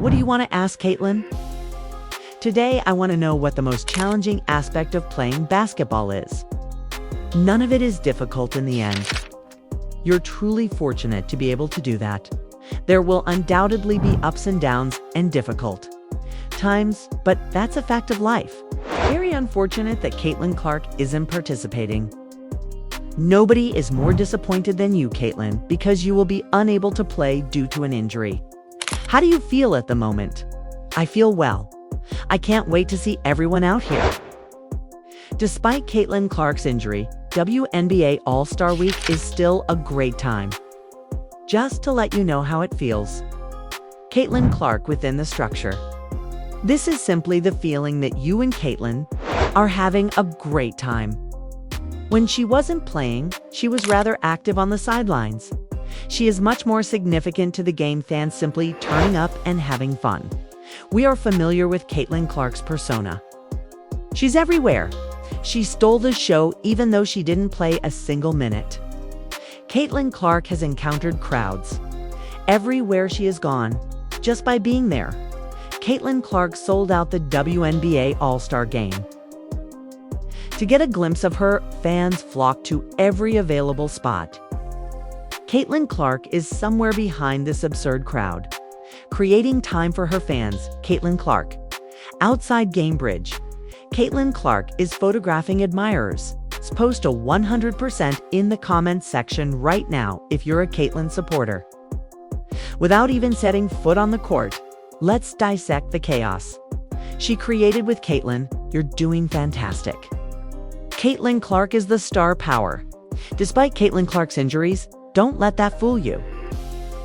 What do you want to ask, Caitlin? Today, I want to know what the most challenging aspect of playing basketball is. None of it is difficult in the end. You're truly fortunate to be able to do that. There will undoubtedly be ups and downs and difficult times, but that's a fact of life. Very unfortunate that Caitlin Clark isn't participating. Nobody is more disappointed than you, Caitlin, because you will be unable to play due to an injury. How do you feel at the moment? I feel well. I can't wait to see everyone out here. Despite Caitlin Clark's injury, WNBA All-Star Week is still a great time. Just to let you know how it feels. Caitlin Clark within the structure. This is simply the feeling that you and Caitlin are having a great time. When she wasn't playing, she was rather active on the sidelines. She is much more significant to the game than simply turning up and having fun. We are familiar with Caitlin Clark's persona. She's everywhere. She stole the show even though she didn't play a single minute. Caitlin Clark has encountered crowds everywhere she has gone, just by being there. Caitlin Clark sold out the WNBA All-Star Game. To get a glimpse of her, fans flocked to every available spot. Caitlin Clark is somewhere behind this absurd crowd, creating time for her fans. Caitlin Clark. Outside Gamebridge. Caitlin Clark is photographing admirers. Post a 100% in the comments section right now if you're a Caitlin supporter. Without even setting foot on the court, let's dissect the chaos she created with Caitlin. You're doing fantastic. Caitlin Clark is the star power. Despite Caitlin Clark's injuries, don't let that fool you.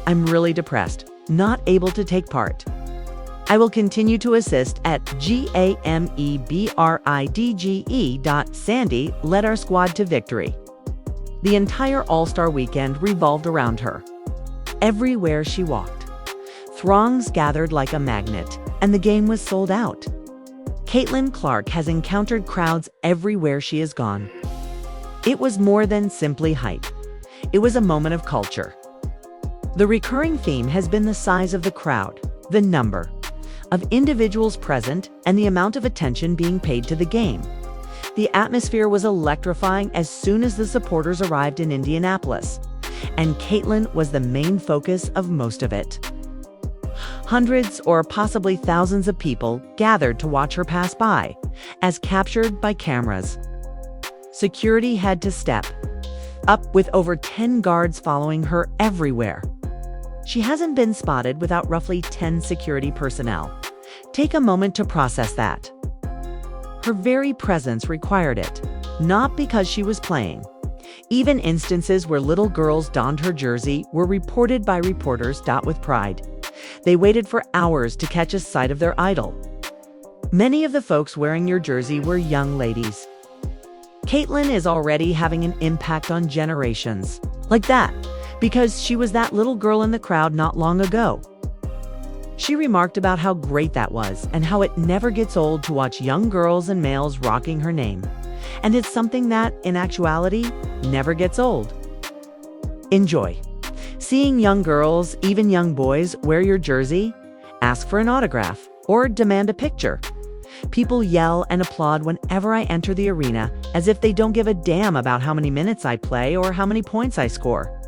I'm really depressed, not able to take part. I will continue to assist at GAMEBRIDGE. Led our squad to victory. The entire All-Star weekend revolved around her. Everywhere she walked, throngs gathered like a magnet, and the game was sold out. Caitlin Clark has encountered crowds everywhere she has gone. It was more than simply hype. It was a moment of culture. The recurring theme has been the size of the crowd, the number of individuals present, and the amount of attention being paid to the game. The atmosphere was electrifying as soon as the supporters arrived in Indianapolis, and Caitlin was the main focus of most of it. Hundreds or possibly thousands of people gathered to watch her pass by, as captured by cameras. Security had to step up with over 10 guards following her everywhere. She hasn't been spotted without roughly 10 security personnel. Take a moment to process that. Her very presence required it, not because she was playing. Even instances where little girls donned her jersey were reported by reporters. With pride, they waited for hours to catch a sight of their idol. Many of the folks wearing your jersey were young ladies. Caitlin is already having an impact on generations. Like that, because she was that little girl in the crowd not long ago. She remarked about how great that was and how it never gets old to watch young girls and males rocking her name. And it's something that, in actuality, never gets old. Enjoy seeing young girls, even young boys, wear your jersey, ask for an autograph, or demand a picture. People yell and applaud whenever I enter the arena, as if they don't give a damn about how many minutes I play or how many points I score.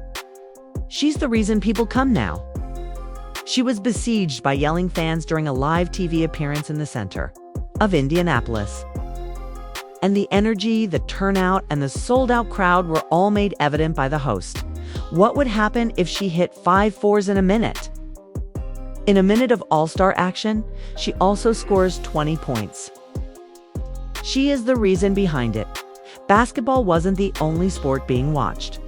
She's the reason people come now. She was besieged by yelling fans during a live TV appearance in the center of Indianapolis. And the energy, the turnout, and the sold-out crowd were all made evident by the host. What would happen if she hit 5 fours in a minute? In a minute of all-star action, she also scores 20 points. She is the reason behind it. Basketball wasn't the only sport being watched.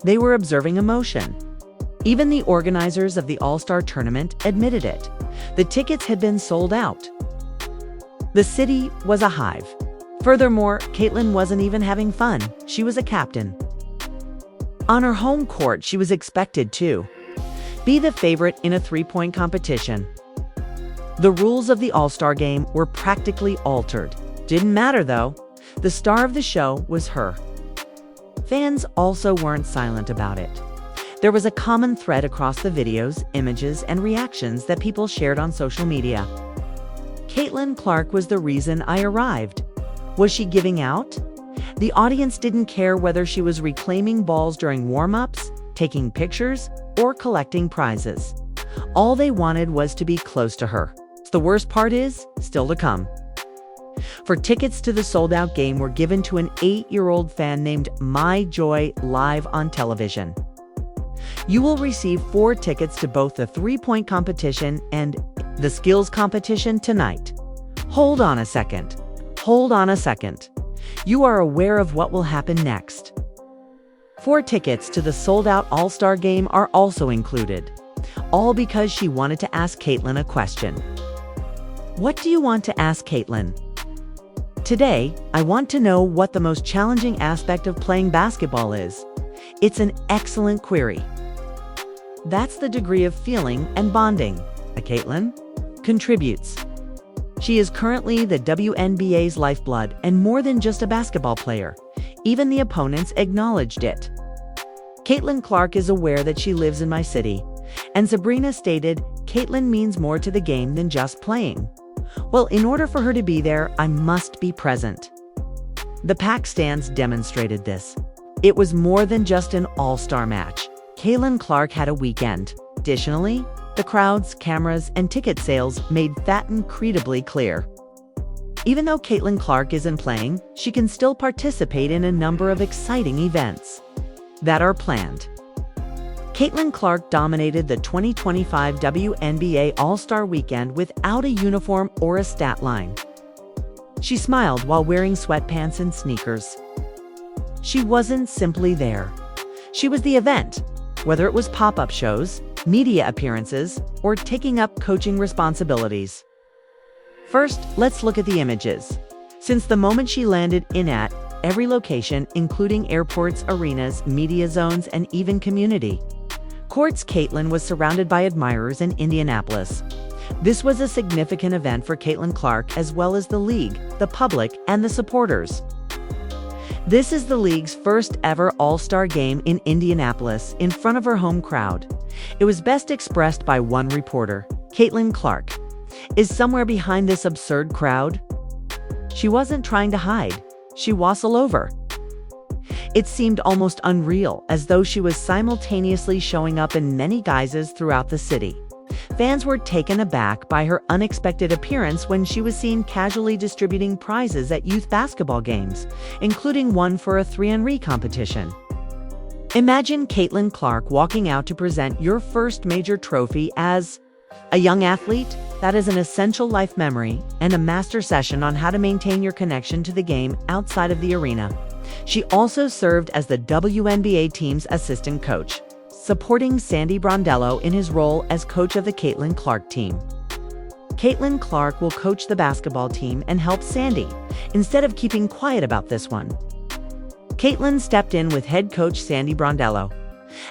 They were observing emotion. Even the organizers of the All-Star Tournament admitted it. The tickets had been sold out. The city was a hive. Furthermore, Caitlin wasn't even having fun. She was a captain. On her home court, she was expected to be the favorite in a three-point competition. The rules of the All-Star Game were practically altered. Didn't matter though. The star of the show was her. Fans also weren't silent about it. There was a common thread across the videos, images, and reactions that people shared on social media. Caitlin Clark was the reason I arrived. Was she giving out? The audience didn't care whether she was reclaiming balls during warm-ups, taking pictures, or collecting prizes. All they wanted was to be close to her. The worst part is still to come. For tickets to the sold-out game were given to an 8-year-old fan named My Joy live on television. You will receive 4 tickets to both the 3-point competition and the skills competition tonight. Hold on a second. You are aware of what will happen next. 4 tickets to the sold-out All-Star Game are also included, all because she wanted to ask Caitlin a question. What do you want to ask Caitlin? Today, I want to know what the most challenging aspect of playing basketball is. It's an excellent query. That's the degree of feeling and bonding Caitlin contributes. She is currently the WNBA's lifeblood and more than just a basketball player. Even the opponents acknowledged it. Caitlin Clark is aware that she lives in my city, and Sabrina stated, Caitlin means more to the game than just playing. Well, in order for her to be there, I must be present. The packed stands demonstrated this. It was more than just an all-star match. Caitlin Clark had a weekend. Additionally, the crowds, cameras, and ticket sales made that incredibly clear. Even though Caitlin Clark isn't playing, she can still participate in a number of exciting events that are planned. Caitlin Clark dominated the 2025 WNBA All-Star Weekend without a uniform or a stat line. She smiled while wearing sweatpants and sneakers. She wasn't simply there. She was the event, whether it was pop-up shows, media appearances, or taking up coaching responsibilities. First, let's look at the images. Since the moment she landed at every location, including airports, arenas, media zones, and even community courts, Caitlin was surrounded by admirers in Indianapolis. This was a significant event for Caitlin Clark as well as the league, the public, and the supporters. This is the league's first ever All-Star Game in Indianapolis in front of her home crowd. It was best expressed by one reporter. Caitlin Clark is somewhere behind this absurd crowd. She wasn't trying to hide. She was all over. It seemed almost unreal, as though she was simultaneously showing up in many guises throughout the city. Fans were taken aback by her unexpected appearance when she was seen casually distributing prizes at youth basketball games, including one for a 3-on-3 competition. Imagine Caitlin Clark walking out to present your first major trophy as a young athlete. That is an essential life memory and a master session on how to maintain your connection to the game outside of the arena. She also served as the WNBA team's assistant coach, supporting Sandy Brondello in his role as coach of the Caitlin Clark team. Caitlin Clark will coach the basketball team and help Sandy, instead of keeping quiet about this one. Caitlin stepped in with head coach Sandy Brondello.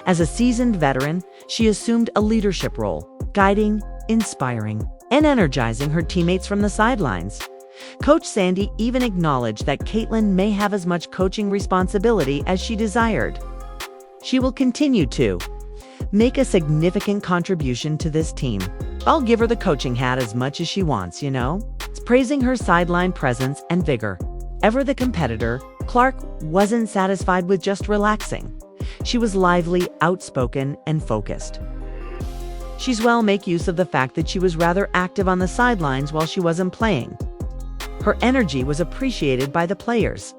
As a seasoned veteran, she assumed a leadership role, guiding, inspiring, and energizing her teammates from the sidelines. Coach Sandy even acknowledged that Caitlin may have as much coaching responsibility as she desired. She will continue to make a significant contribution to this team. I'll give her the coaching hat as much as she wants, It's praising her sideline presence and vigor. Ever the competitor, Clark wasn't satisfied with just relaxing. She was lively, outspoken, and focused. She's make use of the fact that she was rather active on the sidelines while she wasn't playing. Her energy was appreciated by the players.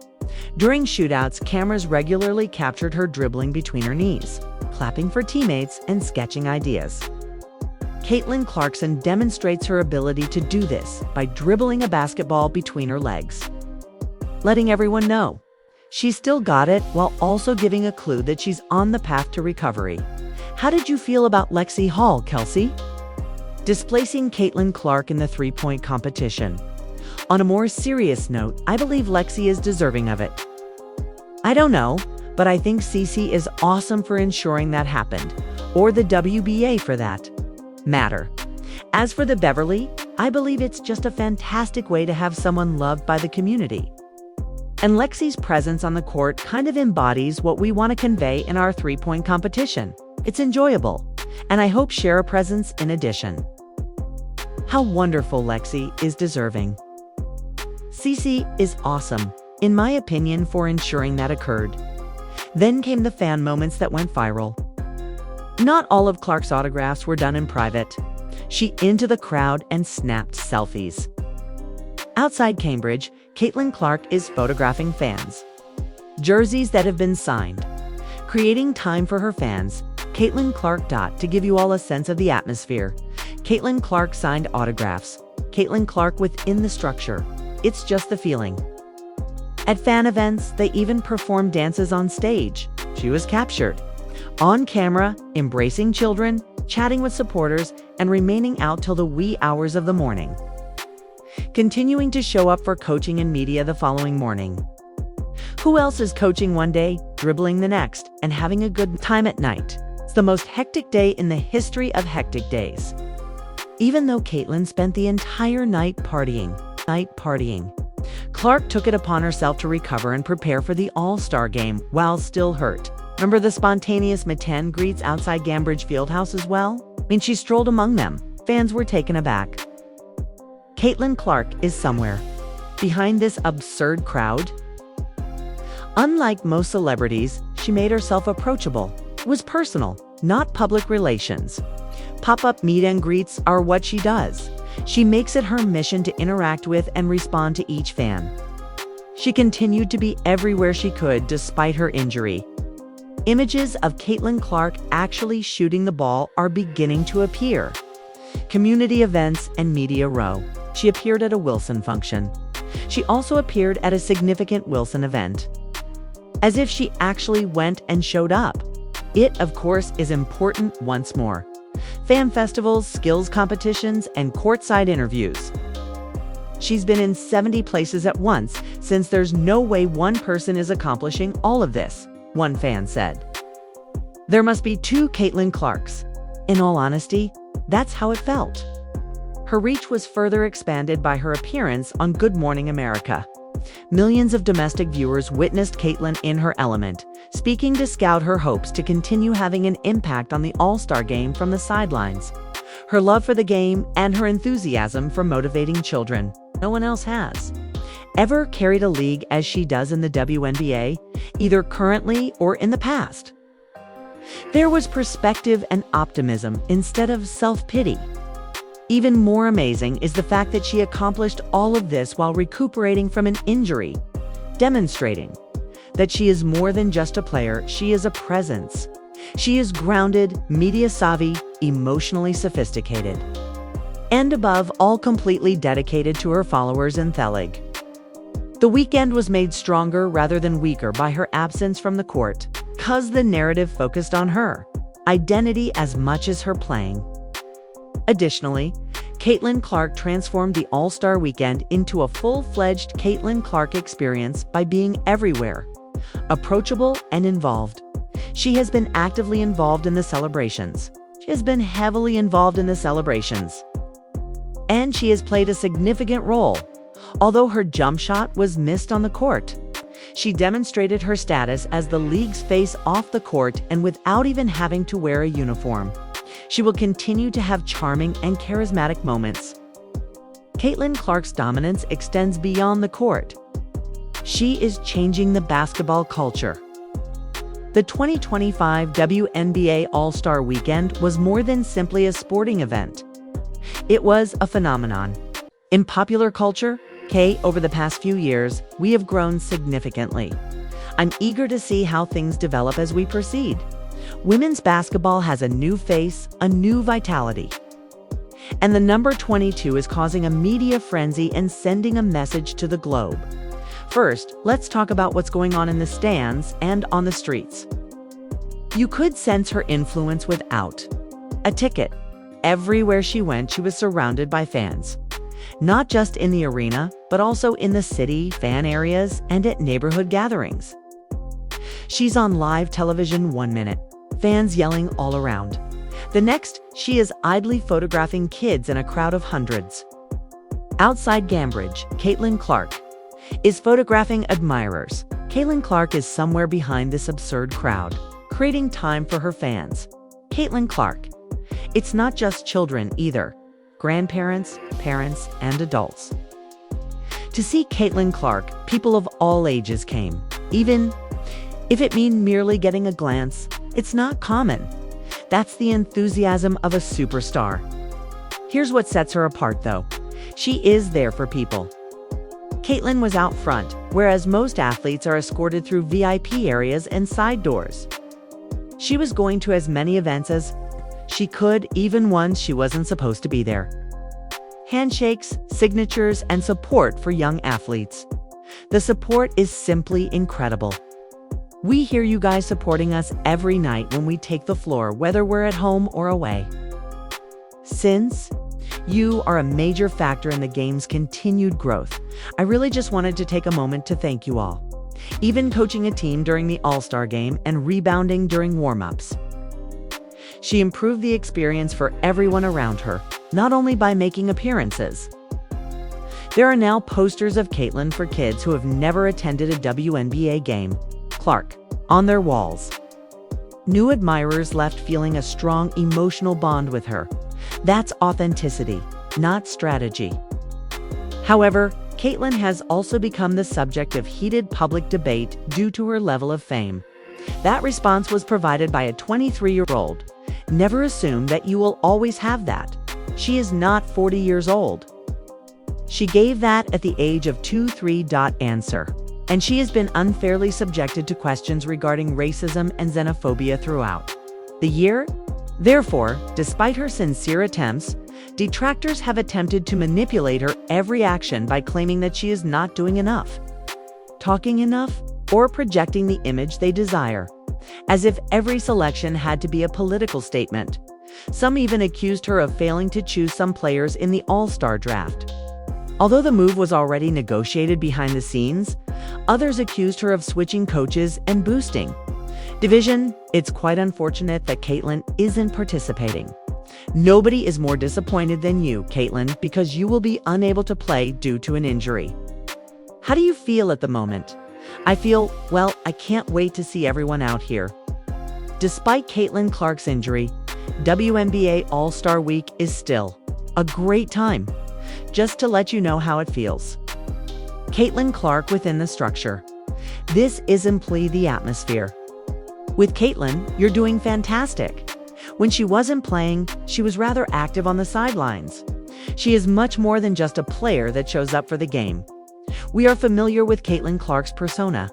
During shootouts, cameras regularly captured her dribbling between her knees, clapping for teammates and sketching ideas. Caitlin Clarkson demonstrates her ability to do this by dribbling a basketball between her legs, letting everyone know she's still got it while also giving a clue that she's on the path to recovery. How did you feel about Lexi Hall, Kelsey? Displacing Caitlin Clark in the 3-point competition. On a more serious note, I believe Lexi is deserving of it. I don't know, but I think Cece is awesome for ensuring that happened, or the WBA for that matter. As for the Beverly, I believe it's just a fantastic way to have someone loved by the community. And Lexi's presence on the court kind of embodies what we want to convey in our 3-point competition. It's enjoyable, and I hope share a presence in addition. How wonderful Lexi is deserving. Cece is awesome, in my opinion, for ensuring that occurred. Then came the fan moments that went viral. Not all of Clark's autographs were done in private. She into the crowd and snapped selfies. Outside Cambridge, Caitlin Clark is photographing fans. Jerseys that have been signed. Creating time for her fans, Caitlin Clark. To give you all a sense of the atmosphere, Caitlin Clark signed autographs. Caitlin Clark within the structure. It's just the feeling. At fan events, they even performed dances on stage. She was captured. On camera, embracing children, chatting with supporters, and remaining out till the wee hours of the morning. Continuing to show up for coaching and media the following morning. Who else is coaching one day, dribbling the next, and having a good time at night? It's the most hectic day in the history of hectic days. Even though Caitlin spent the entire night partying, Clark took it upon herself to recover and prepare for the All-Star Game while still hurt. Remember the spontaneous meet and greets outside Cambridge Fieldhouse as well? She strolled among them. Fans were taken aback. Caitlin Clark is somewhere behind this absurd crowd. Unlike most celebrities, she made herself approachable. It was personal, not public relations. Pop-up meet and greets are what she does. She makes it her mission to interact with and respond to each fan. She continued to be everywhere she could despite her injury. Images of Caitlin Clark actually shooting the ball are beginning to appear. Community events and media row. She appeared at a Wilson function. She also appeared at a significant Wilson event. As if she actually went and showed up. It, of course, is important once more. Fan festivals, skills competitions, and courtside interviews. She's been in 70 places at once, since there's no way one person is accomplishing all of this, one fan said. There must be two Caitlin Clarks. In all honesty, that's how it felt. Her reach was further expanded by her appearance on Good Morning America. Millions of domestic viewers witnessed Caitlin in her element, speaking to scout her hopes to continue having an impact on the All-Star Game from the sidelines. Her love for the game and her enthusiasm for motivating children. No one else has ever carried a league as she does in the WNBA, either currently or in the past. There was perspective and optimism instead of self-pity. Even more amazing is the fact that she accomplished all of this while recuperating from an injury, demonstrating that she is more than just a player, she is a presence. She is grounded, media-savvy, emotionally sophisticated, and above all completely dedicated to her followers in Thelig. The weekend was made stronger rather than weaker by her absence from the court, because the narrative focused on her identity as much as her playing. Additionally, Caitlin Clark transformed the All-Star Weekend into a full-fledged Caitlin Clark experience by being everywhere, approachable and involved. She has been actively involved in the celebrations. She has been heavily involved in the celebrations. And she has played a significant role. Although her jump shot was missed on the court, she demonstrated her status as the league's face off the court and without even having to wear a uniform. She will continue to have charming and charismatic moments. Caitlin Clark's dominance extends beyond the court. She is changing the basketball culture. The 2025 WNBA All-Star Weekend was more than simply a sporting event. It was a phenomenon. In popular culture, over the past few years, we have grown significantly. I'm eager to see how things develop as we proceed. Women's basketball has a new face, a new vitality. And the number 22 is causing a media frenzy and sending a message to the globe. First, let's talk about what's going on in the stands and on the streets. You could sense her influence without a ticket. Everywhere she went, she was surrounded by fans. Not just in the arena, but also in the city, fan areas, and at neighborhood gatherings. She's on live television 1 minute, fans yelling all around. The next, she is idly photographing kids in a crowd of hundreds. Outside Cambridge, Caitlin Clark is photographing admirers. Caitlin Clark is somewhere behind this absurd crowd, creating time for her fans. Caitlin Clark. It's not just children either. Grandparents, parents, and adults. To see Caitlin Clark, people of all ages came. Even if it meant merely getting a glance, it's not common. That's the enthusiasm of a superstar. Here's what sets her apart, though. She is there for people. Caitlin was out front, whereas most athletes are escorted through VIP areas and side doors. She was going to as many events as she could, even ones she wasn't supposed to be there. Handshakes, signatures, and support for young athletes. The support is simply incredible. We hear you guys supporting us every night when we take the floor, whether we're at home or away. Since you are a major factor in the game's continued growth, I really just wanted to take a moment to thank you all. Even coaching a team during the All-Star Game and rebounding during warm-ups. She improved the experience for everyone around her, not only by making appearances. There are now posters of Caitlin for kids who have never attended a WNBA game, Clark, on their walls. New admirers left feeling a strong emotional bond with her. That's authenticity, not strategy. However, Caitlin has also become the subject of heated public debate due to her level of fame. That response was provided by a 23-year-old. Never assume that you will always have that. She is not 40 years old. She gave that at the age of 23. Answer. And she has been unfairly subjected to questions regarding racism and xenophobia throughout the year. Therefore, despite her sincere attempts, detractors have attempted to manipulate her every action by claiming that she is not doing enough, talking enough, or projecting the image they desire, as if every selection had to be a political statement. Some even accused her of failing to choose some players in the All-Star draft. Although the move was already negotiated behind the scenes, others accused her of switching coaches and boosting division. It's quite unfortunate that Caitlin isn't participating. Nobody is more disappointed than you, Caitlin, because you will be unable to play due to an injury. How do you feel at the moment? I feel, well, I can't wait to see everyone out here. Despite Caitlin Clark's injury, WNBA All-Star Week is still a great time. Just to let you know how it feels. Caitlin Clark within the structure. This is simply the atmosphere. With Caitlin, you're doing fantastic. When she wasn't playing, she was rather active on the sidelines. She is much more than just a player that shows up for the game. We are familiar with Caitlin Clark's persona.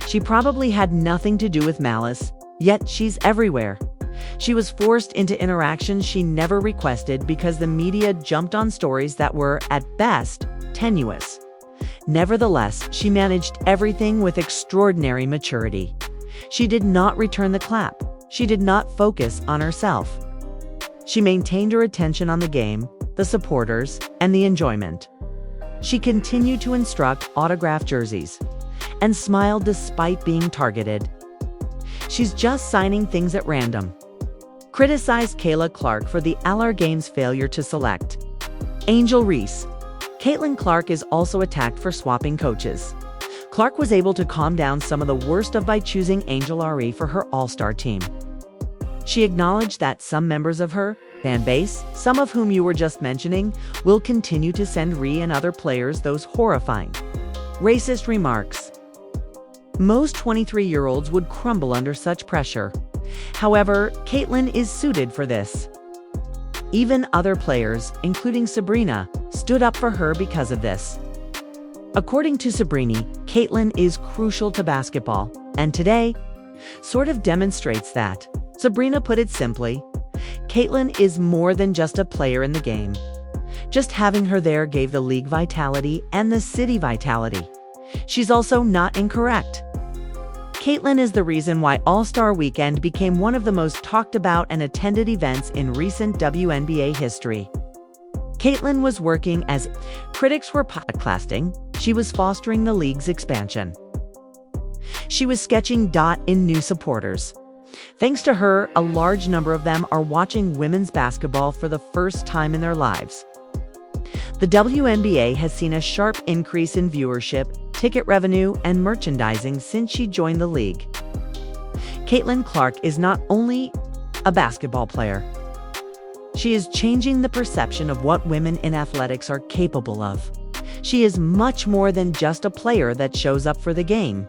She probably had nothing to do with malice, yet she's everywhere. She was forced into interactions she never requested because the media jumped on stories that were, at best, tenuous. Nevertheless, she managed everything with extraordinary maturity. She did not return the clap. She did not focus on herself. She maintained her attention on the game, the supporters, and the enjoyment. She continued to instruct autographed jerseys and smiled despite being targeted. She's just signing things at random. Criticized Kayla Clark for the All-Star Game's failure to select Angel Reese. Caitlin Clark is also attacked for swapping coaches. Clark was able to calm down some of the worst by choosing Angel Reese for her All-Star team. She acknowledged that some members of her fan base, some of whom you were just mentioning, will continue to send Reese and other players those horrifying, racist remarks. Most 23-year-olds would crumble under such pressure. However, Caitlin is suited for this. Even other players, including Sabrina, stood up for her because of this. According to Sabrina, Caitlin is crucial to basketball, and today sort of demonstrates that. Sabrina put it simply, Caitlin is more than just a player in the game. Just having her there gave the league vitality and the city vitality. She's also not incorrect. Caitlin is the reason why All-Star Weekend became one of the most talked about and attended events in recent WNBA history. Caitlin was working as critics were podcasting. She was fostering the league's expansion. She was sketching in new supporters. Thanks to her, a large number of them are watching women's basketball for the first time in their lives. The WNBA has seen a sharp increase in viewership, ticket revenue, and merchandising since she joined the league. Caitlin Clark is not only a basketball player. She is changing the perception of what women in athletics are capable of. She is much more than just a player that shows up for the game.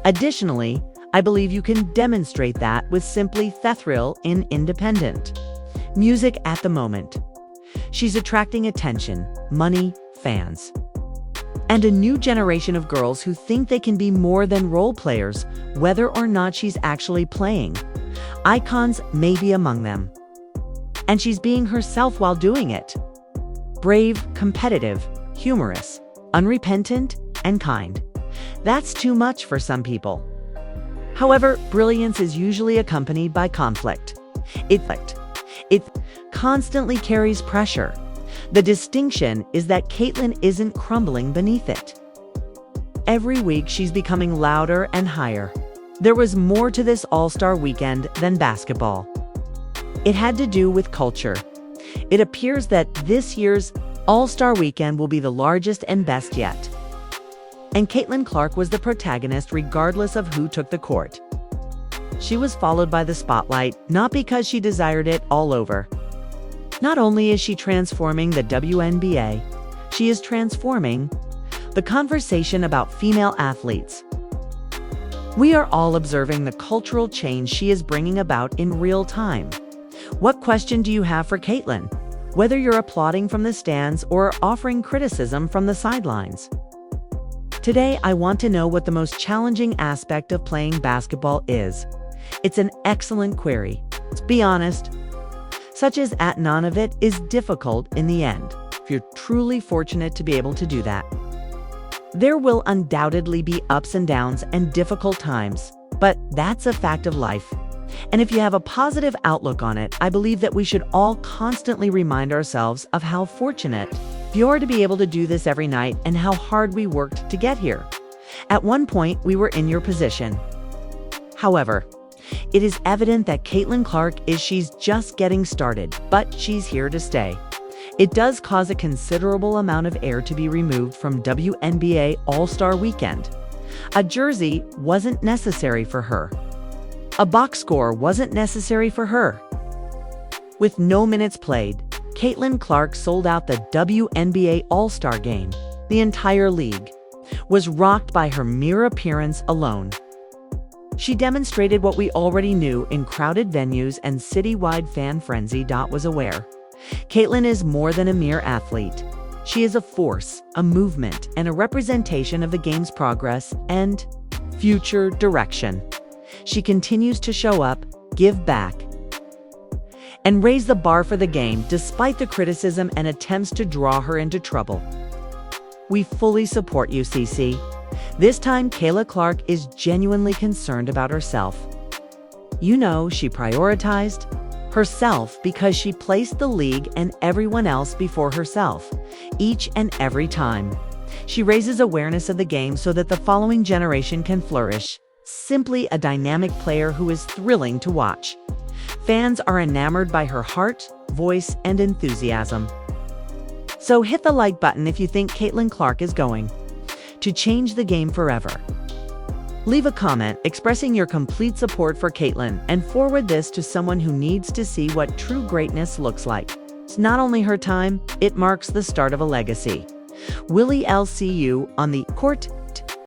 Additionally, I believe you can demonstrate that with simply Thethrill in Independent. Music at the moment. She's attracting attention, money, fans, and a new generation of girls who think they can be more than role players, whether or not she's actually playing. Icons may be among them. And she's being herself while doing it. Brave, competitive, humorous, unrepentant, and kind. That's too much for some people. However, brilliance is usually accompanied by conflict. It constantly carries pressure. The distinction is that Caitlin isn't crumbling beneath it. Every week, she's becoming louder and higher. There was more to this All-Star weekend than basketball. It had to do with culture. It appears that this year's All-Star weekend will be the largest and best yet. And Caitlin Clark was the protagonist regardless of who took the court. She was followed by the spotlight, not because she desired it all over. Not only is she transforming the WNBA, she is transforming the conversation about female athletes. We are all observing the cultural change she is bringing about in real time. What question do you have for Caitlin? Whether you're applauding from the stands or offering criticism from the sidelines. Today, I want to know what the most challenging aspect of playing basketball is. It's an excellent query. Let's be honest. Such as none of it is difficult in the end, if you're truly fortunate to be able to do that. There will undoubtedly be ups and downs and difficult times, but that's a fact of life. And if you have a positive outlook on it, I believe that we should all constantly remind ourselves of how fortunate you are to be able to do this every night and how hard we worked to get here. At one point, we were in your position. However, it is evident that Caitlin Clark she's just getting started, but she's here to stay. It does cause a considerable amount of air to be removed from WNBA All-Star Weekend. A jersey wasn't necessary for her. A box score wasn't necessary for her. With no minutes played, Caitlin Clark sold out the WNBA All-Star Game. The entire league was rocked by her mere appearance alone. She demonstrated what we already knew in crowded venues and citywide fan frenzy. Was aware. Caitlin is more than a mere athlete. She is a force, a movement, and a representation of the game's progress and future direction. She continues to show up, give back, and raise the bar for the game despite the criticism and attempts to draw her into trouble. We fully support you, CC. This time, Kayla Clark is genuinely concerned about herself. You know, she prioritized herself because she placed the league and everyone else before herself, each and every time. She raises awareness of the game so that the following generation can flourish. Simply a dynamic player who is thrilling to watch. Fans are enamored by her heart, voice, and enthusiasm. So hit the like button if you think Caitlin Clark is going to change the game forever. Leave a comment expressing your complete support for Caitlin and forward this to someone who needs to see what true greatness looks like. It's not only her time, it marks the start of a legacy. Willie, I'll see you on the court.